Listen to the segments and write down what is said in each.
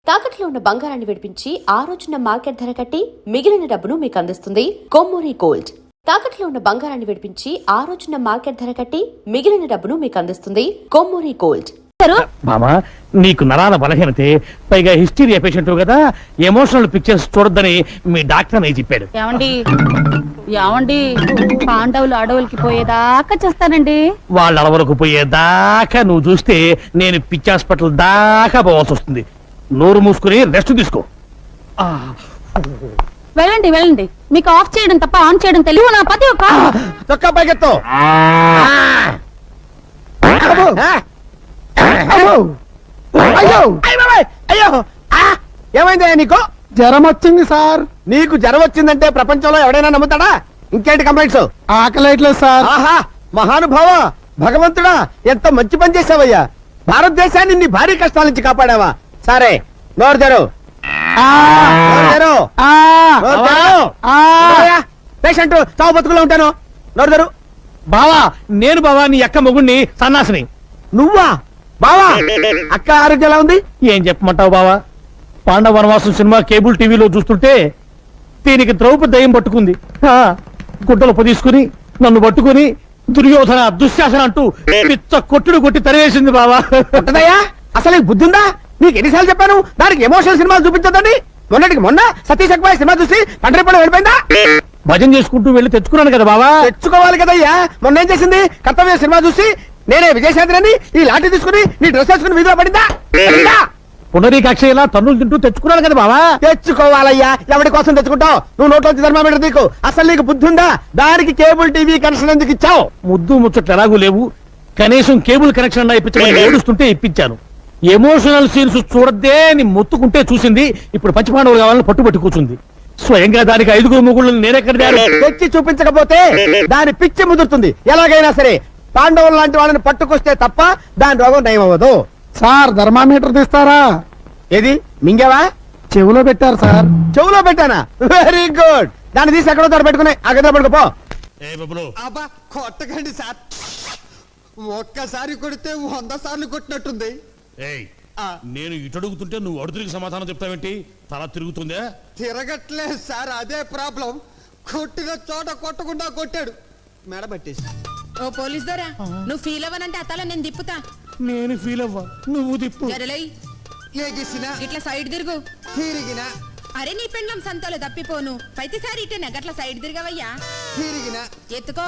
తాకట్లో ఉన్న బంగారాన్ని విడిపించి ఆ రోజున మార్కెట్ ధర కట్టి మిగిలిన డబ్బును మీకు అందిస్తుంది కొమ్మూరి గోల్డ్. తాకట్లో ఉన్న బంగారాన్ని విడిపించి ఆ రోజున మార్కెట్ ధర కట్టి మిగిలిన డబ్బును మీకు అందిస్తుంది కొమ్మూరి గోల్డ్. మామా, నీకు నరాల బలహీనతే, పైగా హిస్టీరియా పేషెంట్ కదా, ఎమోషనల్ పిక్చర్స్ చూడొద్దని మీ డాక్టర్ అని చెప్పాడు. ఏమండి పాండవులు అడవులకి పోయేదాకా చేస్తానండి. వాళ్ళ అడవులకు పోయేదాకా నువ్వు చూస్తే నేను పిచ్చి హాస్పిటల్ దాకా పోవాల్సి వస్తుంది. నోరు మూసుకుని రెస్ట్ తీసుకో. వెళ్ళండి వెళ్ళండి, మీకు ఆఫ్ చేయడం తప్ప ఆన్ చేయడం తెలియదు. నా పతి చొక్కా పైకెత్తు. ఏమైందయ్యా నీకు? జ్వరం వచ్చింది సార్. నీకు జ్వరం వచ్చిందంటే ప్రపంచంలో ఎవడైనా నమ్ముతాడా? ఇంకేంటి కంప్లైంట్స్? ఆకలేట్లేదు సార్. ఆహా, మహానుభావ, భగవంతుడా, ఎంత మంచి పని చేసావయ్యా. భారతదేశాన్ని నీ భారీ కష్టాల నుంచి కాపాడావా? సరే, నోరు తెరు. పేషెంట్ చావు బతుకులో ఉంటాను. నోరు తెరు. బావా, నేను బావా నీ అక్క మొగుణ్ణి, సన్నాసిని. నువ్వా బావా? అక్క ఆరోగ్యం ఎలా ఉంది? ఏం చెప్పమంటావు బావా? పాండవ వనవాసం సినిమా కేబుల్ టీవీలో చూస్తుంటే దీనికి ద్రౌపది దయ్యం పట్టుకుంది. గుడ్డలు పొదీసుకుని నన్ను పట్టుకుని దుర్యోధన దుశ్శాసన అంటూ పిచ్చ కొట్టుడు కొట్టి తరివేసింది బావా. ఉంటదయ్యా, అసలు నీకు బుద్ధి ఉందా? నీకు ఎన్నిసార్లు చెప్పాను దానికి ఎమోషనల్ సినిమాలు చూపించొద్దని? మొన్నటికి మొన్న సతీష్ అక్బాయ్ సినిమా చూసి తండ్రి పడ వెళ్ళిపోయిందా? భజన చేసుకుంటూ వెళ్ళి తెచ్చుకున్నాను కదా బావా. తెచ్చుకోవాలి కదయ్యా. మొన్న ఏం చేసింది? కర్తవ్య సినిమా చూసి నేనే విజయశాంతిని ఈ లాఠీ తీసుకుని నీ డ్రెస్ వేసుకుని వీధిలో పడిందా? పునరీకాక్ష ఇలా తన్నులు తింటూ తెచ్చుకున్నాను కదా బావా. తెచ్చుకోవాలయ్యా. ఎవరి కోసం తెచ్చుకుంటావు? నువ్వు నోట్లోంచి ధర్మామీటర్ నీకు. అసలు నీకు బుద్ధి ఉందా? దానికి కేబుల్ టీవీ కనెక్షన్ ఎందుకు ఇచ్చావు? ముద్దు ముచ్చట్లు ఎలాగూ లేవు, కనీసం కేబుల్ కనెక్షన్ అన్నా ఇప్పించమని ఏడుస్తుంటే ఇప్పించాను. ఎమోషనల్ సీన్స్ చూడద్దే అని మొత్తుకుంటే చూసింది. ఇప్పుడు పంచపాండవులు కావాలని పట్టుబట్టి కూర్చుంది. స్వయంగా దానికి 5 మొగుళ్ళని నేనెక్కడ తెచ్చి చూపించకపోతే దాని పిచ్చి ముదురుతుంది. ఎలాగైనా సరే పాండవులు లాంటి వాళ్ళని పట్టుకొస్తే తప్ప దాని రోగం నయం అవ్వదు. సార్ ధర్మామీటర్ తీస్తారా? ఏది మింగావా? చెవులో పెట్టారు సార్. చెవులో పెట్టానా? Very good. దాన్ని తీసి ఎక్కడో తోట పెట్టుకుని ఆ గదిలో పడుకోపో. అబ్బా కొట్టకండి సార్. ఒక్కసారి కొడితే 100 సార్లు కొట్టినట్టుంది. నేను ఇటు అడుగుతుంటే నువ్వు అడుగురికి సమాధానం చెప్తావేంటి? తల తిరుగుతుందా? తిరగట్లేదు సార్, అదే ప్రాబ్లం. కొట్టిన చోట కొట్టకుండా కొట్టాడు. మెడ పట్టేసి. ఓ పోలీస్ దొరా, నువ్వు ఫీల్ అవ్వనంటే అతల నేను తిప్పుతా. నేను ఫీల్ అవ్వ, నువ్వు తిప్పు. జరలై ఏగిసినా ఇట్లా సైడ్ తిరుగు. తిరిగినా అరే నీ పెండ్లం సంతలో తప్పిపోను. ప్రతిసారి ఇటే గట్ల సైడ్ తిరగవయ్యా. తిరిగినా ఎత్తుకో.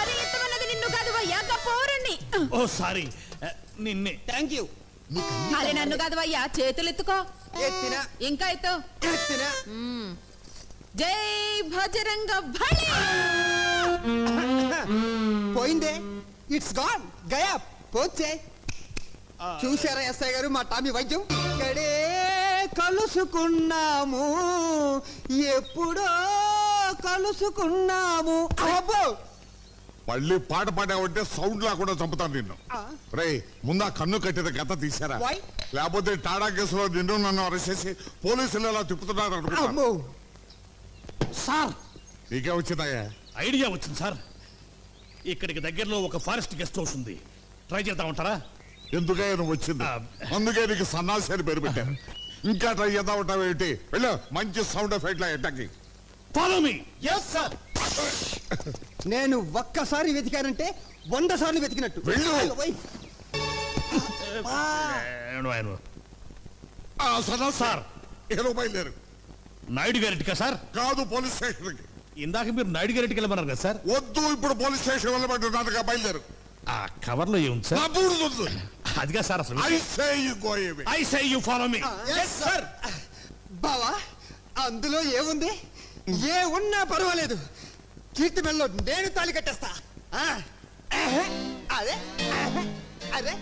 అరే ఎత్తమన్నది నిన్ను కాదు వయ్యా, పోరండి. ఓ సారీ, నిన్నే. Thank you. అరే నన్ను కాదు వయ్యా, చేతులు ఎత్తుకో. ఎత్తినా ఇంకా ఎత్తు. ఎత్తినా. జై భజరంగ బలి. పోయిందే, ఇట్స్ గాన్, గయా పోచే. చూసారా ఎస్ఐ గారు మా టామీ వైద్యం? ఇక్కడే కలుసుకున్నాము, ఎప్పుడో కలుసుకున్నాము. అబ్బో, మళ్ళీ పాట పాడావంటే సౌండ్ లేకుండా చంపుతాను నిన్ను. రే, ముందా కన్ను కట్టిన గత తీసారా? లేకపోతే టాడా కేసులో నిన్ను నన్ను అరెస్ట్ చేసి పోలీసులు ఎలా తిప్పుతున్నారు అనుకుంటా. సార్, నీకే వచ్చిందయ్యా? ఐడియా వచ్చింది సార్. ఇక్కడికి దగ్గరలో ఒక ఫారెస్ట్ గెస్ట్ హౌస్ ఉంది, ట్రై చేద్దామంటారా? ఎందుకే నువ్వు వచ్చింది? అందుకే నీకు సన్నాసి అని పేరు పెట్టారు. ఇంకా ట్రై చేద్దాం ఉంటావు ఏంటి? వెళ్ళు, మంచి సౌండ్ ఎఫెక్ట్ ఎట్టకి. Follow me. yes sir. నేను ఒక్కసారి వెతికానంటే 100 సార్లు వెతికినట్టు. వెళ్ళు. సార్, ఏదో బయలుదేరు. నాయుడు గారింటికా సార్? కాదు, పోలీస్ స్టేషన్కి. ఇందాక మీరు నాయుడు గారింటికి వెళ్ళమన్నారు కదా సార్? వద్దు, ఇప్పుడు పోలీస్ స్టేషన్ వెళ్ళమంటున్నానుగా, బయలుదేరు. ఆ కవర్ లో ఏముంది సార్? అదిగా సార్ అసలు. I say you follow me. yes sir. బావా, అందులో ఏముంది? ఏ ఉన్నా పర్వాలేదు, కీర్తి మెల్లో నేను తాళి కట్టేస్తా. అదే అదే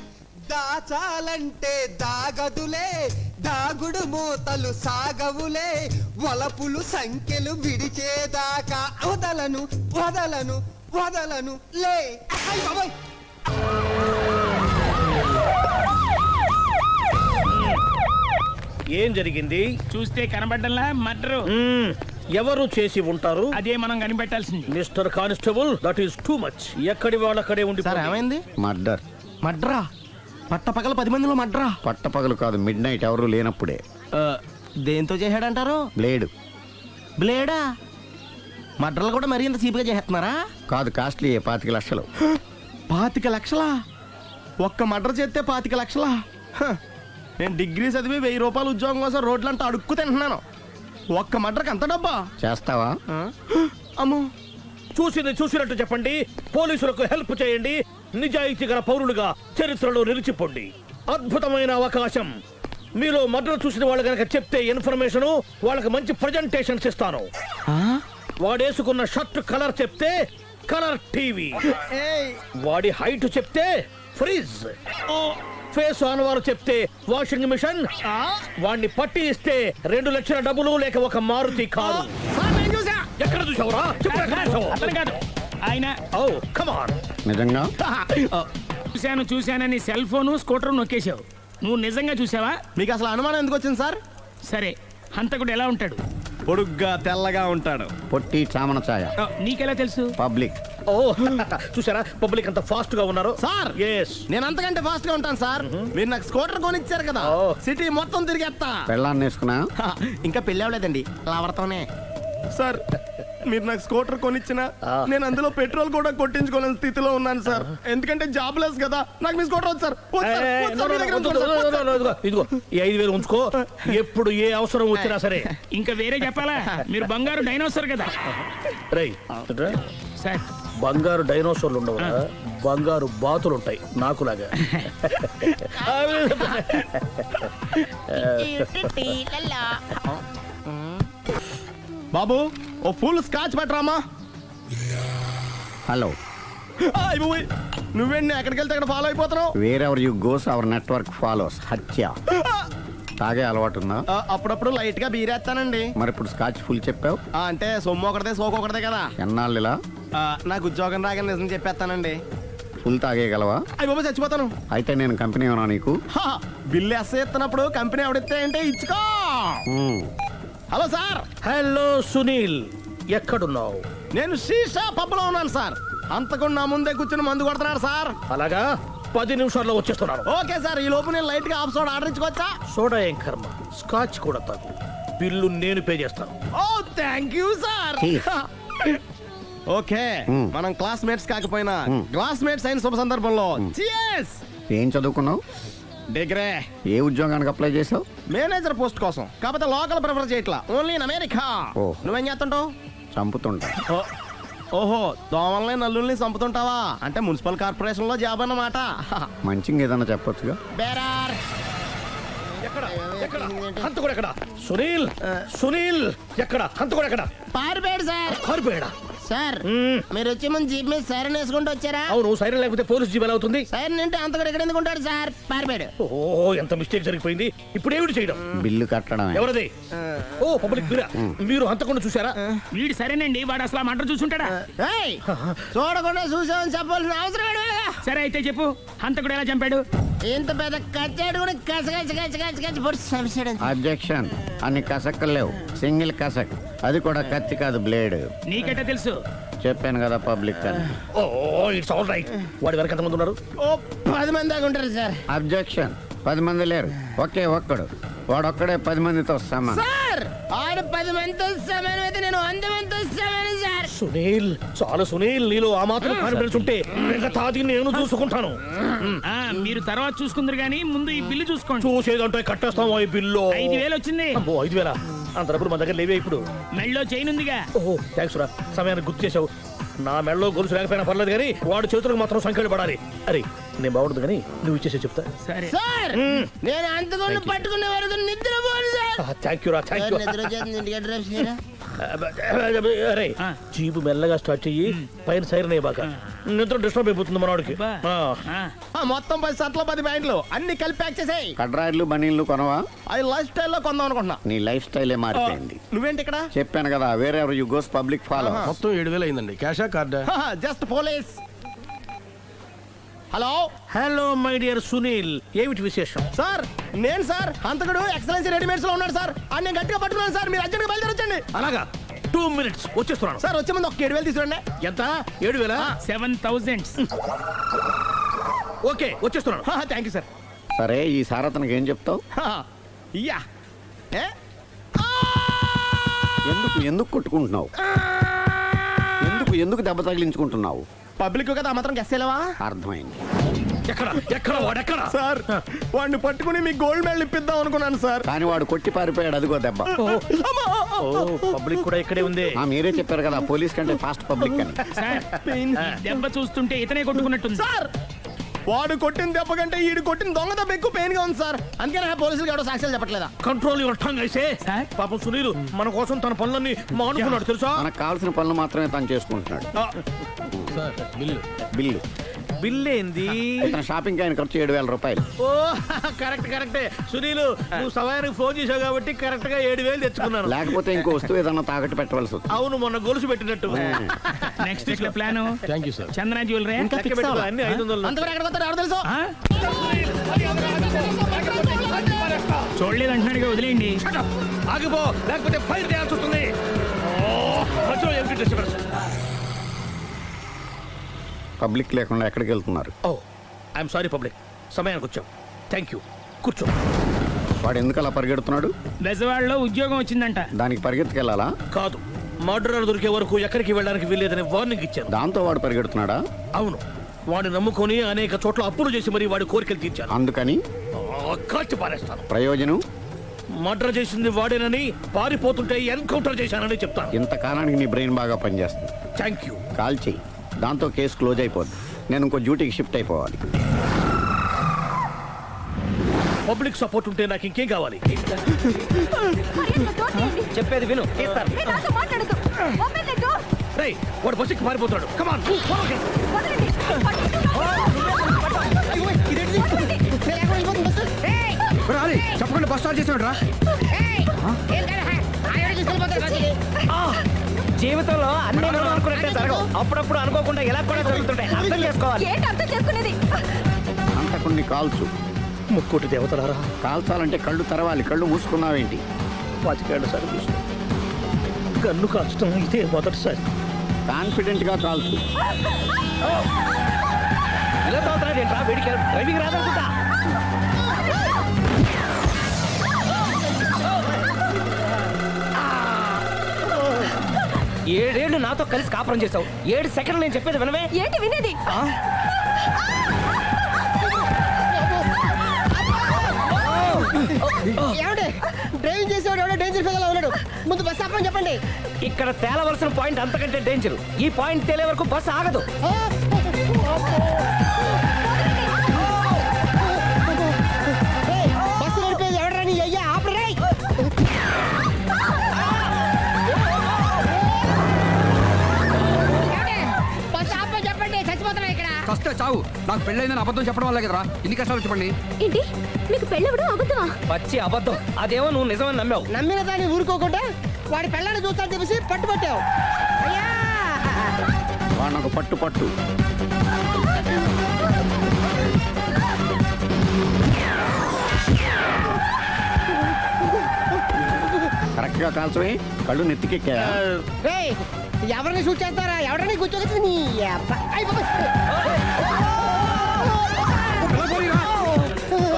దాచాలంటే దాగదులే, దాగుడు మూతలు సాగవులే, వలపులు సంఖ్యలు విడిచేదాకా వదలను వదలను వదలను లే. బాబాయ్, ఏం జరిగింది? చూస్తే కనబడ్డంలా మర్డరు. ఎవరు చేసి ఉంటారు? అదే మనం కనిపెట్టాల్సింది. Mister constable, that is too much. ఎక్కడి వాళ్ళక్కడే ఉండి. ఏమైంది? మర్డర్. మడ్రా పట్టపగల 10 మందిలో మడ్రా పట్టపగలు కాదు, మిడ్ నైట్ ఎవరు లేనప్పుడే. దేంతో చేశాడంటారు? బ్లేడ్. బ్లేడా? మడ్రలు కూడా మరీ ఇంత చీప్గా చేస్తున్నారా? కాదు, కాస్ట్లీ 25 లక్షలు. 25 లక్షలా? ఒక్క మడ్ర చేస్తే 25 లక్షలా? హ, నేను డిగ్రీ చదివి 1000 రూపాయలు ఉద్యోగం కోసం రోడ్లంతా అడుక్కు తింటున్నాను. ఒక్క మడ్రకి అంత డబ్బా? చేస్తావా? అమ్మో, చూసింది చూసినట్టు చెప్పండి, పోలీసులకు హెల్ప్ చేయండి, నిజాయితీ గల పౌరులుగా చరిత్రలో నిలిచిపోండి. అద్భుతమైన అవకాశం. మీలో మర్డర్ చూసిన వాళ్ళు కనుక చెప్తే ఇన్ఫర్మేషన్, వాళ్ళకి మంచి ప్రజెంటేషన్స్ ఇస్తాను. వాడేసుకున్న షర్ట్ కలర్ చెప్తే కలర్ టీవీ, వాడి హైట్ చెప్తే ఫ్రిజ్, ఫేస్ ఆన్ వారు చెప్తే వాషింగ్ మిషన్, వాడిని పట్టి ఇస్తే 2 లక్షల డబ్బులు లేక ఒక మారుతి కారు. ఎక్కడ చూసావురా? అతను కాదు ఆయన. Oh come on. నిజంగా? చూశానని సెల్ ఫోను స్కూటర్ నొక్కేశావు. నువ్వు నిజంగా చూసావా? మీకు అసలు అనుమానం ఎందుకు వచ్చింది సార్? సరే, హంతకుడు ఎలా ఉంటాడు? పొడుగ్గా తెల్లగా ఉంటాడు. పొట్టి చామన ఛాయ. నీకెలా తెలుసు? పబ్లిక్. ఓ చూసారా పబ్లిక్ అంత ఫాస్ట్ గా ఉన్నారు సార్ ఎస్. నేను అంతకంటే ఫాస్ట్ గా ఉంటాను సార్. మీరు నాకు స్కూటర్ కొనిచ్చారు కదా, సిటీ మొత్తం తిరిగేస్తా. పెళ్ళాన్ని వేసుకున్నా? ఇంకా పెళ్ళి అవ్వలేదండి, లవర్తోనే. సార్ మీరు నాకు స్కూటర్ కొనిచ్చిన నేను అందులో పెట్రోల్ కూడా కొట్టించుకోలేని స్థితిలో ఉన్నాను సార్. ఎందుకంటే జాబ్ లెస్ కదా. నాకు మీ స్కూటర్ వద్దు సార్. ఇదిగో ఈ 5000 ఉంచుకో, ఎప్పుడు ఏ అవసరం వచ్చినా సరే. ఇంకా వేరే చెప్పాలా? మీరు బంగారు డైనోసార్ కదా. రై సార్, బంగారు డైనోసార్లు ఉండవు, బంగారు బాతులు ఉంటాయి నాకులాగా. బాబు ఓ ఫుల్ స్కాచ్ పెట్టరామా. హలో. నువ్వేండి ఎక్కడికి వెళ్తే అక్కడ ఫాలో అయిపోతున్నావు? Wherever you goes our network follows. హత్య. తాగే అలవాటు ఉందా? అప్పుడప్పుడు లైట్ గా బీరేస్తానండి. మరి ఇప్పుడు స్కాచ్ ఫుల్ చెప్పావు అంటే సొమ్ము ఒకటిదే సోకు ఒకటిదే కదా. ఎన్నాళ్ళు ఇలా? నాకు ఉద్యోగం రాగానే నిజం చెప్పేస్తానండి. ఫుల్ తాగేయగలవా? అయ్యి బాబు చచ్చిపోతాను. అయితే నేను కంపెనీ ఉన్నా నీకు? బిల్లు ఎస్ ఎత్తినప్పుడు కంపెనీ ఎవడిస్తే అంటే ఇచ్చుకో. Hello sir. హలో సునీల్, ఎక్కడున్నావు? నేను శీషా పబ్లో ఉన్నాను సార్. అంతకుండా నా ముందే కూర్చుని మందు కొడుతున్నాడు సార్. అలాగా, 10 నిమిషాల్లో వచ్చేస్తున్నాను. Okay sir. ఈ లోపు నేను లైట్ గా హాఫ్ సోడా ఆర్డర్ ఇచ్చుకోవచ్చా? సోడా ఏం కర్మ, స్కాచ్ కూడా తాగు. బిల్లు నేను పే చేస్తాను. ఓ థ్యాంక్ యూ సార్. ఓకే, మనం క్లాస్మేట్స్ కాకపోయినా క్లాస్మేట్స్ అయిన శుభ సందర్భంలో cheers. ఏం చదువుకున్నావు? డిగ్రీ. ఏ ఉద్యోగానికి అప్లై చేసావు? మేనేజర్ పోస్ట్ కోసం. కాకపోతే లోకల్ ప్రిఫర్ చేయట్లా, ఓన్లీ ఇన్ అమెరికా. ఓ. నువ్వేం చేస్తుంటావు? చంపుతుంటా. ఓహో, దోమల్ని నల్లుల్ని చంపుతుంటావా? అంటే మున్సిపల్ కార్పొరేషన్ లో జాబ్ అన్నమాట. మంచిగా ఏదన్నా చెప్పొచ్చుగా. బేరార్. ఎక్కడ ఎక్కడ హంతకుడు ఎక్కడ? సునీల్, సునీల్ ఎక్కడ? హంతకుడు ఎక్కడ? పారిపోయాడు సార్. పారిపోయాడా? సార్ మీరు వచ్చే ముందు జీప్ మీద సైరన్ వేసుకుంటూ వచ్చారా? అవును, సైరన్ లేకపోతే పోలీస్ జీవన్ అవుతుంది. సైరన్ అంటే అంతకుడు ఎక్కడ ఎందుకు ఉంటాడు సార్? పారిపోయాడు. ఓ ఎంత మిస్టేక్ జరిగిపోయింది. ఇప్పుడు ఏమిటి చేయడం? బిల్లు కట్టడమే. ఎవరది? ఓ పబ్లిక్ మీరా? మీరు హంతకుండా చూసారా? వీడు సరేనండి, వాడు అసలు ఆ మంట చూసుంటాడా? ఏయ్, చూడకుండా చూసామని చెప్పాల్సిన అవసరం లేదు. సరే అయితే చెప్పు, హంతకుడు ఎలా చంపాడు? ఇంత పెద్ద కచ్చాడు కూడా కచ్చ పొడి సమస్య. అబ్జెక్షన్. అన్ని కసక్కలు లేవు, సింగిల్ కసక్. అది కూడా కత్తి కాదు, బ్లేడ్. నీకెట్టా తెలుసు? చెప్పాను కదా పబ్లిక్ అని. Oh it's all right. వాడి వరకు ఎంతమంది ఉన్నారు? ఓ 10 మంది దాకా ఉంటారు సార్. అబ్జెక్షన్. 10 మంది లేరు, ఒకే ఒక్కడు. వాడొక్కడే 10 మందితో సమానం. సార్ ఆరు 10 మందితో సమానం అయితే నేను 100 మందితో సమానం సార్. సునీల్, చాలా సునీల్, నీలో ఆ మాత్రం కాన్ఫిడెన్స్ ఉంటే మిగతాది నేను చూసుకుంటాను. మీరు తర్వాత చూసుకుందరు గానీ ముందు ఈ బిల్లు చూసుకోండి. చూసేదంటే కట్టేస్తాం ఈ బిల్లు. 5000 వచ్చింది. అమ్మో 5000? అంత డబ్బులు మన దగ్గర లేవే ఇప్పుడు. మెళ్ళో చైన్ ఉందిగా. ఓహో థ్యాంక్స్ రా, సమయానికి గుర్తు చేసావు. నా మెడలో గొలుసు లేకపోయినా పర్లేదు కానీ వాడు చేతులకు మాత్రం సంఖ్యలు పడాలి. అరే నేను బాగుంటుంది కానీ నువ్వు ఇచ్చేసే చెప్తా. సరే సార్ నేను అంతకుండా పట్టుకునే వరకు నిద్రపోను సార్. థ్యాంక్ యూ రా, థ్యాంక్ యూ. నిద్ర వచ్చేస్తుంది, ఇంటికి డ్రైవ్ చేయరా? అరే జీపు మెల్లగా స్టార్ట్ చెయ్యి, పైన సైరన్ బాగా నిద్ర డిస్టర్బ్ అయిపోతుంది మనవాడికి. మొత్తం 10 షర్ట్లు 10 ప్యాంట్లు అన్ని కలిపి ప్యాక్ చేసేయ్. కడ్రాయిలు బనీళ్లు కొనవా? అది లైఫ్ స్టైల్లో కొందాం అనుకుంటున్నా. నీ లైఫ్ స్టైలే మారిపోయింది. నువ్వేంటి ఇక్కడ? చెప్పాను కదా, wherever you goes public follow. మొత్తం 7000 అయిందండి. క్యాషా కార్డా? Just police. Hello hello my dear Sunil, ఏమిటి విశేషం? సార్ నేను సార్ హంతకుడు ఎక్సలెన్సీ రెడీమేడ్స్ లో ఉన్నాడు సార్. అని నేను గట్టిగా పట్టుకున్నాను సార్. మీరు అర్జెంట్గా బయలుదేరొచ్చండి. అలాగా, 2 minutes వచ్చేస్తున్నాను. సార్ వచ్చే ముందు ఒక 7000 తీసుకురండి. ఎంత? 7000? 7000. ఓకే వచ్చేస్తున్నాను. Thank you sir. సరే ఈసారి అతనికి ఏం చెప్తావు? ఇయ్యా ఏ? ఎందుకు కొట్టుకుంటున్నావు? ఎందుకు దెబ్బ తగిలించుకుంటున్నావు? పబ్లిక్ కదా మాత్రం గెస్సేలేవా? అర్థమైంది. వాడెక్కడ సార్ వాడిని పట్టుకుని మీకు గోల్డ్ మెడల్ ఇప్పిద్దాం అనుకున్నాను సార్. కానీ వాడు కొట్టి పారిపోయాడు, అదిగో దెబ్బ. పబ్లిక్ కూడా ఇక్కడే ఉంది. మీరే చెప్పారు కదా పోలీస్ కంటే ఫాస్ట్ పబ్లిక్ అని. సార్, ఈ దెబ్బ చూస్తుంటే ఇతనే కొట్టుకున్నట్టుంది. సార్ వాడు కొట్టిన దెబ్బ కంటే ఈడు కొట్టిన దొంగ దెబ్బ ఎక్కువ పెయిన్ గా ఉంది సార్. అందుకే పోలీసులు ఎవడో సాక్ష్యాలు చెప్పట్లేదా? కంట్రోల్ యువర్ టంగ్ అయితే. పాపం సునీల్ మన కోసం తన పనులన్నీ మానుకున్నాడు తెలుసా? మనకు కావాల్సిన పనులు మాత్రమే తను చేసుకుంటున్నాడు. బిల్లు బిల్ ఏంది? ఇతను షాపింగ్ ఆయన ఖర్చు 7,000 రూపాయలు. ఓ కరెక్టే సునీల్, నువ్వు సమయానికి ఫోన్ చేసావు కాబట్టి కరెక్ట్ గా 7,000 తెచ్చుకున్నాను. లేకపోతే ఇంకో వస్తువు ఏదన్నా తాకట్టు పెట్టవలసి వస్తుంది. అవును, మొన్న గొలుసు పెట్టినట్టు. Next week plan thank you sir. Chandana jewellery. అన్ని 500. అంతవరకు ఎక్కడ పోతారు ఎవరు తెలుసు? చూడలేదు అంటున్నాడు, వదిలేయండి. ఆగిపో, లేకపోతే ఫైర్ చేయాల్సి వస్తుంది. పబ్లిక్ లేకుండా ఎక్కడికి వెళ్తున్నారు? ఓ ఐఎమ్ సారీ పబ్లిక్, సమయానికి వచ్చాం. థ్యాంక్ యూ, కూర్చో. వాడు ఎందుకు అలా పరిగెడుతున్నాడు? బెజవాడలో ఉద్యోగం వచ్చిందంట. దానికి పరిగెత్తుకెళ్ళాలా? కాదు, మర్డరర్ దొరికే వరకు ఎక్కడికి వెళ్ళడానికి వీల్లేదని వార్నింగ్ ఇచ్చాను. దాంతో వాడు పరిగెడుతున్నాడా? అవును, వాడిని నమ్ముకొని అనేక చోట్ల అప్పులు చేసి మరి వాడి కోరికలు తీర్చాను. అందుకని కాల్చి పారేస్తాను. ప్రయోజనం? మర్డర్ చేసింది వాడేనని, పారిపోతుంటే ఎన్కౌంటర్ చేశానని చెప్తాను. ఇంతకాలానికి నీ బ్రెయిన్ బాగా పనిచేస్తుంది. Thank you. కాల్ చెయ్యి, దాంతో కేసు క్లోజ్ అయిపోద్ది. నేను ఇంకో డ్యూటీకి షిఫ్ట్ అయిపోవాలి. పబ్లిక్ సపోర్ట్ ఉంటే నాకు ఇంకేం కావాలి? చెప్పేది విను. రేయ్, వాడు బస్సుకి పారిపోతాడు. కమాన్. చెప్పకుండా బస్ స్టార్ట్ చేసాడు రా. జీవితంలో అన్ని అనుకున్నట్టే జరగవు. అప్పుడప్పుడు అనుకోకుండా ఎలా కూడా జరుగుతుంటాయి. అర్థం చేసుకోవాలి. అంతకుణ్ణి కాల్చు. ముక్కోటి దేవతలారా, కాల్చాలంటే కళ్ళు తెరవాలి. కళ్ళు మూసుకున్నావేంటి? 25 ఏళ్ల సర్వీస్, గన్ను కాల్చడం ఇదే మొదటిసారి. కాన్ఫిడెంట్ గా కాల్చు. ఇలా తోతున్నాడు ఏంట్రా? వీడికి డ్రైవింగ్ రాదనుకుంటా. ఏడేళ్ళు నాతో కలిసి కాపురం చేసావు. 7 సెకండ్లు నేను చెప్పేది వినవే. ఏంటి వినేది? డ్రైవింగ్ చేసేవాడు ఎవడో డేంజర్ ఫీల్ ఉన్నాడు. ముందు బస్ ఆపని చెప్పండి. ఇక్కడ తేలవలసిన పాయింట్ అంతకంటే డేంజర్. ఈ పాయింట్ తేలే వరకు బస్సు ఆగదు. బస్సు నడిపేది ఎవడని అయ్యా ఆపరే. బస్ ఆపని చెప్పండి, చచ్చిపోతున్నా ఇక్కడ. వస్తే చావు. నాకు పెళ్ళైందని అబద్ధం చెప్పడం వల్ల కదరా ఇన్ని కష్టాలు చెప్పండి. ఏంటి మీకు పెళ్ళవడం అబద్ధమా? పచ్చి అబద్ధం. అదేమో నువ్వు నిజమని నమ్మావు. నమ్మిన దాన్ని ఊరుకోకుండా వాడి పెళ్ళాన్ని చూస్తాను చెప్పేసి పట్టుబట్టావు. అయ్యా వాడిని ఒక పట్టు పట్టు. కరెక్ట్ గా కాల్చవే. కళ్ళు నెత్తికెక్కా. రేయ్, ఎవరిని షూట్ చేస్తారా? ఎవరిని కూర్చోవచ్చు నీ అబ్బా. అయ్ బాబోయ్.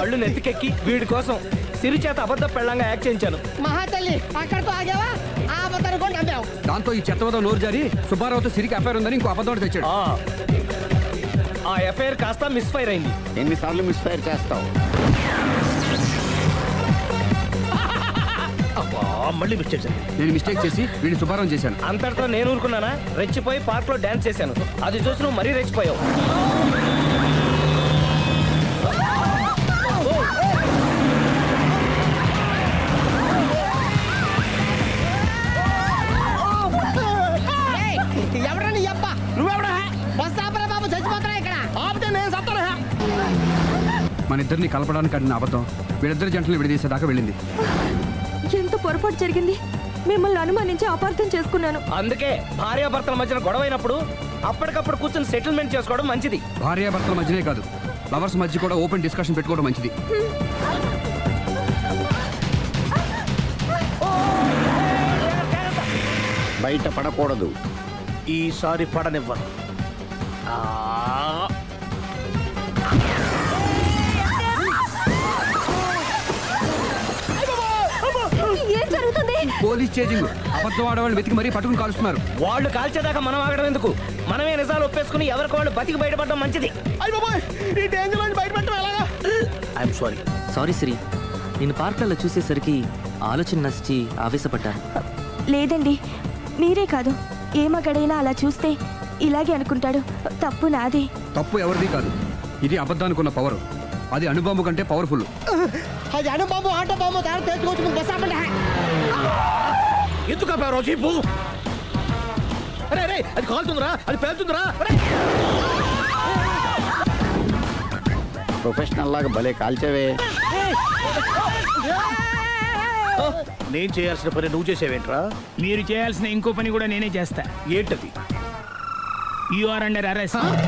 కళ్ళు నెత్తికెక్కి వీడి కోసం సిరి చేత అబద్ధ పెళ్ళంగా యాక్ట్ చేయించాను. మహాతల్లి అక్కడితో ఆగావా? ఆ అబద్ధాన్ని కూడా నమ్మావు. దాంతో ఈ చెత్తవతో నోరు జారి సుబ్బారావుతో సిరికి అఫైర్ ఉందని ఇంకో అబద్ధం తెచ్చాడు. ఆ ఎఫ్ఐఆర్ కాస్త మిస్ఫైర్ అయింది. ఎన్నిసార్లు మిస్ఫైర్ చేస్తావు? మళ్ళీ మిస్టేక్ జరిగింది. నేను మిస్టేక్ చేసి వీడిని సుబ్బారావు చేశాను. అంతటితో నేను ఊరుకున్నానా? రెచ్చిపోయి పార్క్ లో డాన్స్ చేశాను. అది చూసి నువ్వు మరీ రెచ్చిపోయావు. ఎవరని అబ్బా? నువ్వెవడా? బస్ ఆపరా బాబు, చచ్చిపోతున్నా ఇక్కడ. ఆపితే నేను సత్తాను. మన ఇద్దరిని కలపడానికి ఆడిన అబద్ధం వీళ్ళిద్దరి జంటలు విడదీసేదాకా వెళ్ళింది. ఎంత పొరపాటు జరిగింది. మిమ్మల్ని అనుమానించి అపార్థం చేసుకున్నాను. అందుకే భార్యాభర్తల మధ్యన గొడవ అయినప్పుడు అప్పటికప్పుడు కూర్చొని సెటిల్మెంట్ చేసుకోవడం మంచిది. భార్యాభర్తల మధ్యనే కాదు, లవర్స్ మధ్య కూడా ఓపెన్ డిస్కషన్ పెట్టుకోవడం మంచిది. బయట పడకూడదు. ఈసారి పడనివ్వను. పోలీస్ చేజింగ్ అబద్ధం ఆడవాళ్ళు వెతికి మరీ పట్టుకుని కాలుస్తున్నారు. వాళ్ళు కాల్చేదాకా మనం ఆగడం ఎందుకు? మనమే నిజాలు ఒప్పేసుకుని ఎవరికి వాళ్ళు బతికి బయటపడడం మంచిది. అయ్య బాబోయ్, ఈ డేంజర్ నుంచి బయటపెట్టడం ఎలాగా? I'm sorry. సారీ శ్రీ, నేను పార్కులలో చూసేసరికి ఆలోచన నచ్చి ఆవేశపడ్డాను. లేదండి, మీరే కాదు ఏ మగాడైనా అలా చూస్తే ఇలాగే అనుకుంటాడు. తప్పు నాది. తప్పు ఎవరిది కాదు. ఇది అబద్ధానికి ఉన్న పవర్. అది అణుబాంబు కంటే పవర్ఫుల్. అది అణుబాంబు ఆటో బాంబు తయారు తెచ్చుకోవచ్చు. బస్ ఆపండి. ఎందుకు ఆపావు జీపు? అరే అరే, అది కాలుతుందిరా, అది పేలుతుందిరా. ప్రొఫెషనల్ లాగా భలే కాల్చేవే. నేను చేయాల్సిన పని నువ్వు చేసేవేంట్రా? మీరు చేయాల్సిన ఇంకో పని కూడా నేనే చేస్తా. ఏంటది? You are under arrest.